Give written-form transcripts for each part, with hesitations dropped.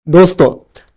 दोस्तों,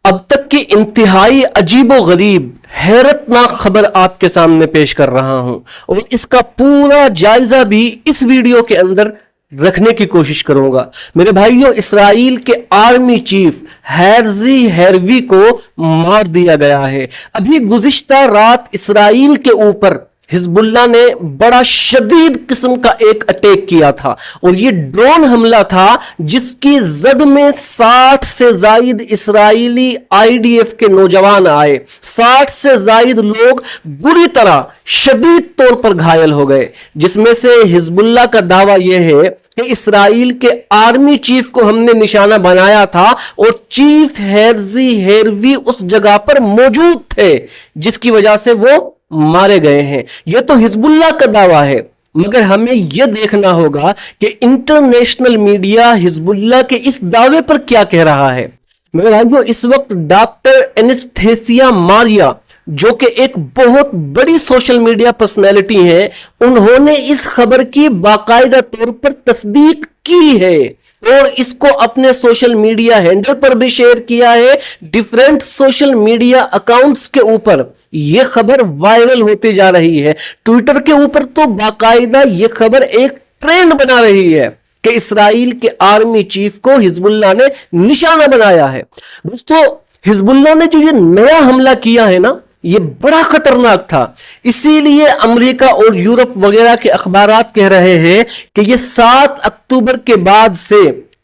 अब तक की इंतहाई अजीबो गरीब हैरतनाक खबर आपके सामने पेश कर रहा हूं और इसका पूरा जायजा भी इस वीडियो के अंदर रखने की कोशिश करूंगा। मेरे भाइयों, इसराइल के आर्मी चीफ हैरजी हैरवी को मार दिया गया है। अभी गुज़िश्ता रात इसराइल के ऊपर हिजबुल्लाह ने बड़ा शदीद किस्म का एक अटैक किया था और ये ड्रोन हमला था जिसकी जद में 60 से जायद इसराइली आईडीएफ के नौजवान आए। 60 से जायद लोग बुरी तरह शदीद तौर पर घायल हो गए, जिसमें से हिजबुल्लाह का दावा यह है कि इसराइल के आर्मी चीफ को हमने निशाना बनाया था और चीफ हैरजी हैरवी उस जगह पर मौजूद थे, जिसकी वजह से वो मारे गए हैं। यह तो हिजबुल्लाह का दावा है, मगर हमें यह देखना होगा कि इंटरनेशनल मीडिया हिजबुल्लाह के इस दावे पर क्या कह रहा है। मेरे भाइयों, इस वक्त डॉक्टर एनेस्थेसिया मारिया, जो कि एक बहुत बड़ी सोशल मीडिया पर्सनैलिटी है, उन्होंने इस खबर की बाकायदा तौर पर तस्दीक की है और इसको अपने सोशल मीडिया हैंडल पर भी शेयर किया है। डिफरेंट सोशल मीडिया अकाउंट्स के ऊपर यह खबर वायरल होती जा रही है। ट्विटर के ऊपर तो बाकायदा यह खबर एक ट्रेंड बना रही है कि इसराइल के आर्मी चीफ को हिजबुल्लाह ने निशाना बनाया है। दोस्तों, हिजबुल्लाह ने जो ये नया हमला किया है ना, ये बड़ा खतरनाक था। इसीलिए अमेरिका और यूरोप वगैरह के अखबारात कह रहे हैं कि ये 7 अक्टूबर के बाद से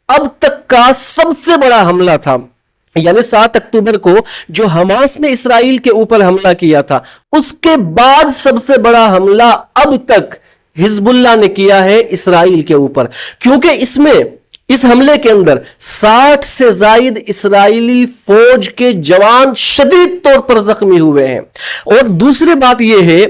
अब तक का सबसे बड़ा हमला था। यानी 7 अक्टूबर को जो हमास ने इसराइल के ऊपर हमला किया था, उसके बाद सबसे बड़ा हमला अब तक हिजबुल्लाह ने किया है इसराइल के ऊपर, क्योंकि इस हमले के अंदर 60 से जायद इसराइली फौज के जवान शदीद तौर पर जख्मी हुए हैं। और दूसरी बात यह है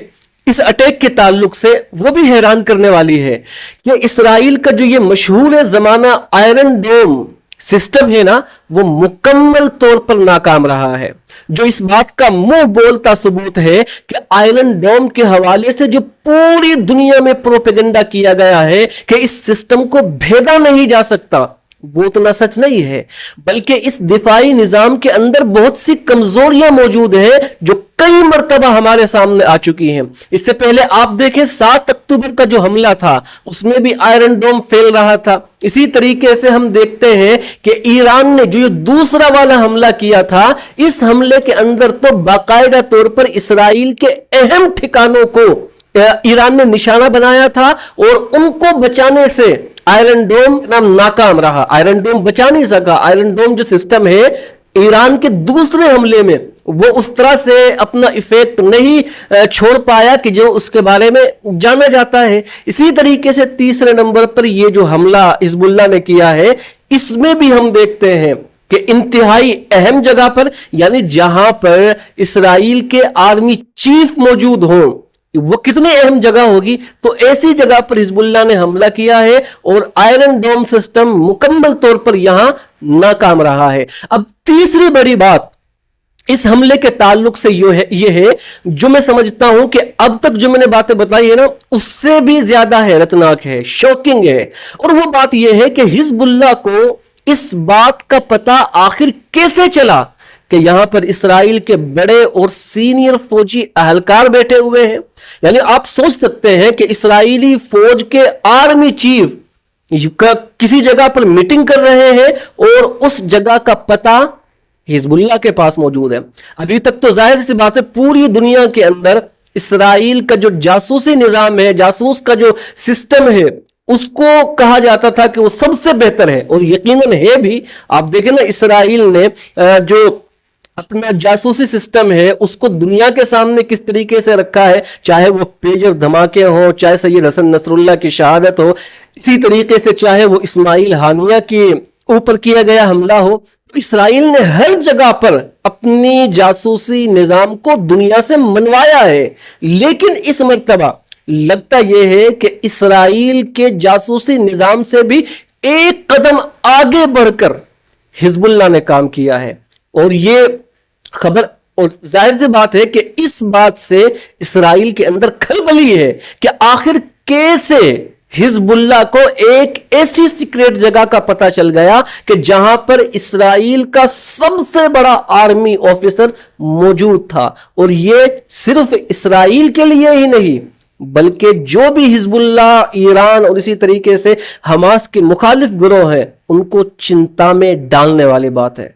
इस अटैक के ताल्लुक से, वो भी हैरान करने वाली है कि इसराइल का जो ये मशहूर जमाना आयरन डोम सिस्टम है ना, वो मुकम्मल तौर पर नाकाम रहा है। जो इस बात का मुंह बोलता सबूत है कि आयरन डोम के हवाले से जो पूरी दुनिया में प्रोपेगेंडा किया गया है कि इस सिस्टम को भेदा नहीं जा सकता, वो तो ना सच नहीं है, बल्कि इस दिफाई निजाम के अंदर बहुत सी कमजोरियां मौजूद हैं जो कई मर्तबा हमारे सामने आ चुकी हैं। इससे पहले आप देखें 7 अक्टूबर का जो हमला था, उसमें भी आयरन डोम फैल रहा था। इसी तरीके से हम देखते हैं कि ईरान ने जो ये दूसरा वाला हमला किया था, इस हमले के अंदर तो बाकायदा तौर पर इसराइल के अहम ठिकानों को ईरान ने निशाना बनाया था और उनको बचाने से आयरन डोम नाकाम रहा। आयरन डोम बचा नहीं सका। आयरन डोम जो सिस्टम है, ईरान के दूसरे हमले में वो उस तरह से अपना इफेक्ट नहीं छोड़ पाया कि जो उसके बारे में जाना जाता है। इसी तरीके से तीसरे नंबर पर ये जो हमला हिजबुल्लाह ने किया है, इसमें भी हम देखते हैं कि इंतहाई अहम जगह पर, यानी जहां पर इसराइल के आर्मी चीफ मौजूद हों, वो कितनी अहम जगह होगी, तो ऐसी जगह पर हिजबुल्लाह ने हमला किया है और आयरन डोम सिस्टम मुकम्मल तौर पर यहां नाकाम रहा है। अब तीसरी बड़ी बात इस हमले के ताल्लुक से ये है जो मैं समझता हूं कि अब तक जो मैंने बातें बताई है ना, उससे भी ज्यादा हैरतनाक है, शॉकिंग है। और वो बात यह है कि हिजबुल्लाह को इस बात का पता आखिर कैसे चला कि यहां पर इसराइल के बड़े और सीनियर फौजी अहलकार बैठे हुए हैं। यानी आप सोच सकते हैं कि इसराइली फौज के आर्मी चीफ किसी जगह पर मीटिंग कर रहे हैं और उस जगह का पता हिजबुल्लाह के पास मौजूद है। अभी तक तो जाहिर सी बात है, पूरी दुनिया के अंदर इसराइल का जो जासूसी निजाम है, जासूस का जो सिस्टम है, उसको कहा जाता था कि वो सबसे बेहतर है और यकीनन है भी। आप देखें ना, इसराइल ने जो अपना जासूसी सिस्टम है उसको दुनिया के सामने किस तरीके से रखा है, चाहे वो पेजर धमाके हो, चाहे सैयद हसन नसरुल्लाह की शहादत हो, इसी तरीके से चाहे वो इस्माइल हानिया के ऊपर किया गया हमला हो। तो इसराइल ने हर जगह पर अपनी जासूसी निजाम को दुनिया से मनवाया है। लेकिन इस मर्तबा लगता यह है कि इसराइल के जासूसी निजाम से भी एक कदम आगे बढ़कर हिजबुल्लाह ने काम किया है। और ये खबर, और जाहिर सी बात है कि इस बात से इसराइल के अंदर खलबली है कि आखिर कैसे حزب اللہ کو ایک ایسی سیکریٹ جگہ کا پتہ چل گیا کہ جہاں پر اسرائیل کا سب سے بڑا آرمی آفیسر موجود تھا، اور یہ صرف اسرائیل کے لیے ہی نہیں بلکہ جو بھی حزب اللہ، ایران اور اسی طریقے سے حماس کے مخالف گروہ ہیں ان کو چنتا میں ڈالنے والی بات ہے۔